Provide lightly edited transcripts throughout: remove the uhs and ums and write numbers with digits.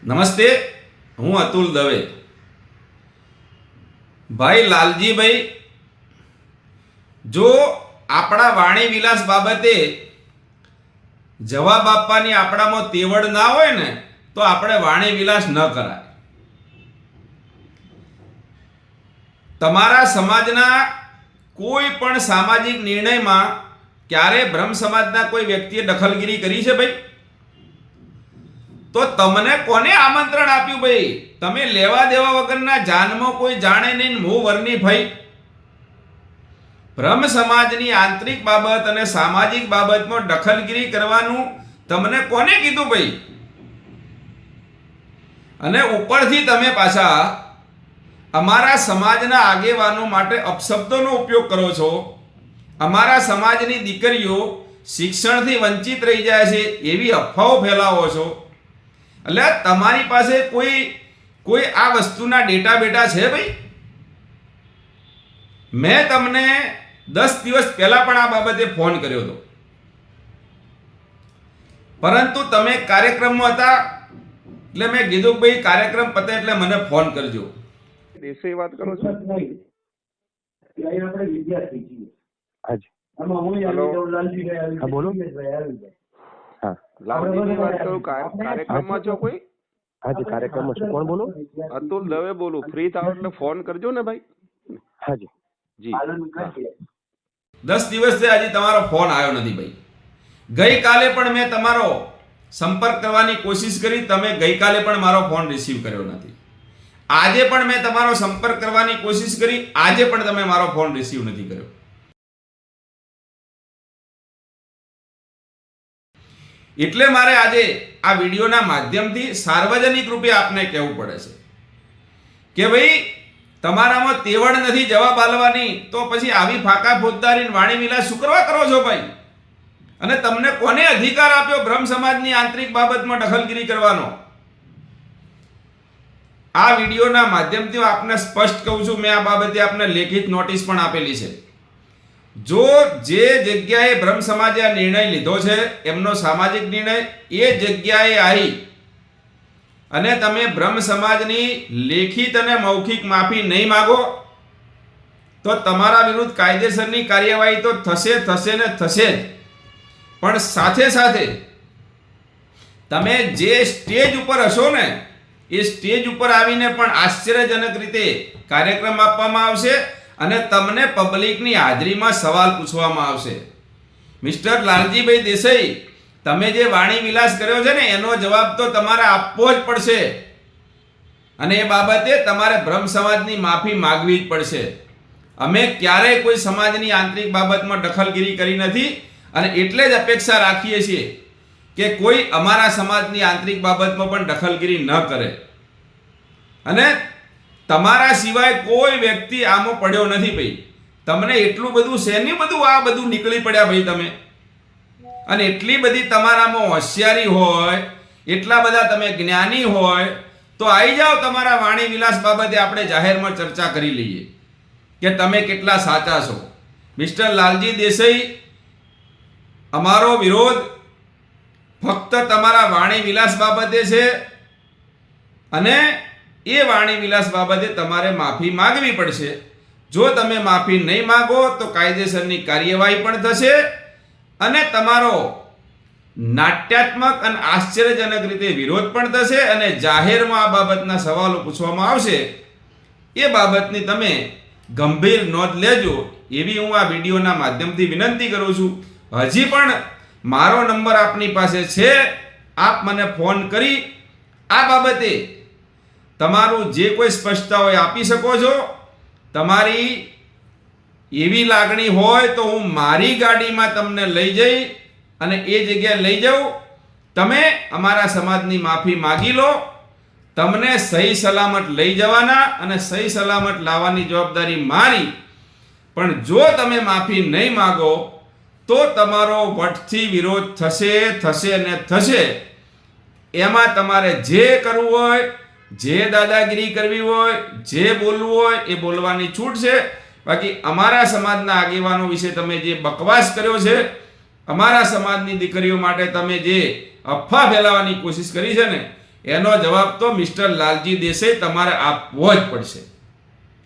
નમસ્તે, હું અતુલ દવે. ભાઈ લાલજીભાઈ, જો આપણા વાણી વિલાસ બાબતે જવાબ આપવાની આપણામાં તેવડ ના હોય ને તો આપણે વાણી વિલાસ ન કરાય. તમારા સમાજના કોઈ પણ સામાજિક નિર્ણયમાં ક્યારે બ્રહ્મ સમાજના કોઈ વ્યક્તિએ દખલગીરી કરી છે ભાઈ? તો તમને કોને આમંત્રણ આપ્યું ભાઈ? તમે લેવા દેવા વગરના જાનમાં કોઈ જાણે નહીં, મોં વરની ભાઈ. બ્રહ્મ સમાજની આંતરિક બાબત અને સામાજિક બાબતમાં દખલગીરી કરવાનું તમને કોને કીધું ભાઈ? અને ઉપરથી તમે પાછા અમારા સમાજના આગેવાનો માટે અપશબ્દોનો ઉપયોગ કરો છો. અમારા સમાજની દીકરીઓ શિક્ષણથી વંચિત રહી જાય છે એવી અફવાઓ ફેલાવો છો. એટલે તમારી પાસે કોઈ આ વસ્તુના ડેટા બેટા છે ભાઈ? મેં તમને 10 દિવસ પહેલા પણ આ બાબતે ફોન કર્યો હતો, પરંતુ તમે કાર્યક્રમમાં હતા એટલે મેં કીધું ભાઈ કાર્યક્રમ પતે એટલે મને ફોન કરજો. દેસાઈ વાત કરો છો? આપણે વિદ્યાર્થી છીએ. હાજી. આમાં હું લાલજીભાઈ આવી. હા, બોલો. હા, લાલજીની વાત કરું. કાર્યક્રમમાં છો કોઈ? હાજી, કાર્યક્રમમાં છું. કોણ બોલો? અતુલ દવે બોલું. ફ્રી થાવ એટલે ફોન કરજો ને ભાઈ. હાજી જી. 10 દિવસથી હજી તમારો ફોન આવ્યો નથી ભાઈ. ગઈકાલે પણ મેં તમારો સંપર્ક કરવાની કોશિશ કરી, તમે ગઈકાલે પણ મારો ફોન રિસીવ કર્યો નથી. આજે પણ મેં તમારો સંપર્ક કરવાની કોશિશ કરી, આજે પણ તમે મારો ફોન રિસીવ નથી કર્યો. એટલે મારે આજે આ વિડીયોના માધ્યમથી સાર્વજનિક રૂપે આપને કહેવું પડે છે કે ભાઈ તમારામાં તેવડ નથી જવાબ આલવાની, તો પછી આવી ફાકા ફોજદારી વાણી વિલાસ શું કરવા કરો છો ભાઈ? અને તમને કોને અધિકાર આપ્યો બ્રહ્મ સમાજની આંતરિક બાબતમાં દખલગીરી કરવાનો? આ વિડીયોના માધ્યમથી હું આપને સ્પષ્ટ કહું છું, મેં આ બાબતે આપને લેખિત નોટિસ પણ આપેલી છે. જો જે જગ્યાએ બ્રહ્મ સમાજે આ નિર્ણય લીધો છે, એમનો સામાજિક નિર્ણય, એ જગ્યાએ આવી અને તમે બ્રહ્મ સમાજની લેખિત અને મૌખિક માફી નહીં માગો તો તમારા વિરુદ્ધ કાયદેસરની કાર્યવાહી તો થશે ને થશે જ. પણ સાથે સાથે તમે જે સ્ટેજ ઉપર હશો ને એ સ્ટેજ ઉપર આવીને પણ આશ્ચર્યજનક રીતે કાર્યક્રમ આપવામાં આવશે અને તમને પબ્લિકની હાજરીમાં સવાલ પૂછવામાં આવશે. મિસ્ટર લાલજીભાઈ દેસાઈ, તમે જે વાણી વિલાસ કર્યો છે ને એનો જવાબ તો તમારે આપવો જ પડશે અને એ બાબતે તમારે બ્રહ્મ સમાજની માફી માગવી જ પડશે. અમે ક્યારેય કોઈ સમાજની આંતરિક બાબતમાં દખલગીરી કરી નથી અને એટલે જ અપેક્ષા રાખીએ છીએ કે કોઈ અમારા સમાજની આંતરિક બાબતમાં પણ દખલગીરી ન કરે. અને તમારા સિવાય કોઈ વ્યક્તિ આમાં પડ્યો નથી ભાઈ. તમને એટલું બધું શેની બધું આ બધું નીકળી પડ્યા ભાઈ તમે? અને એટલી બધી તમારામાં હોશિયારી હોય, એટલા બધા તમે જ્ઞાની હોય તો આવી જાઓ, તમારા વાણી વિલાસ બાબતે આપણે જાહેરમાં ચર્ચા કરી લઈએ કે તમે કેટલા સાચા છો. મિસ્ટર લાલજી દેસાઈ, અમારો વિરોધ ફક્ત તમારા વાણી વિલાસ બાબતે છે અને એ વાણી વિલાસ બાબતે તમારે માફી માંગવી પડશે. જો તમે માફી નહીં માંગો તો કાયદેસરની કાર્યવાહી પણ થશે અને તમારો નાટ્યાત્મક અને આશ્ચર્યજનક રીતે વિરોધ પણ થશે અને જાહેરમાં આ બાબતના સવાલો પૂછવામાં આવશે. એ બાબતની તમે ગંભીર નોંધ લેજો એવી હું આ વિડીયોના માધ્યમથી વિનંતી કરું છું. હજી પણ મારો નંબર આપની પાસે છે, આપ મને ફોન કરી આ બાબતે તમારું જે કોઈ સ્પષ્ટતા હોય આપી શકો છો. તમારી એવી લાગણી હોય તો હું મારી ગાડીમાં તમને લઈ જઈ અને એ જગ્યાએ લઈ જાઉં. તમે અમારા સમાજની માફી માગી લો. તમને સહી સલામત લઈ જવાના અને સહી સલામત લાવવાની જવાબદારી મારી. પણ જો તમે માફી નહીં માગો તો તમારો વટથી વિરોધ થશે ને થશે. એમાં તમારે જે કરવું હોય, જે દાદાગીરી કરવી હોય, જે બોલવું હોય એ બોલવાની છૂટ છે. બાકી અમારા સમાજના આગેવાનો વિશે તમે જે બકવાસ કર્યો છે, અમારા સમાજની દીકરીઓ માટે તમે જે અફવા ફેલાવવાની કોશિશ કરી છે ને, એનો જવાબ તો મિસ્ટર લાલજી દેસાઈ તમારે આપવો જ પડશે.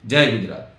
જય ગુજરાત.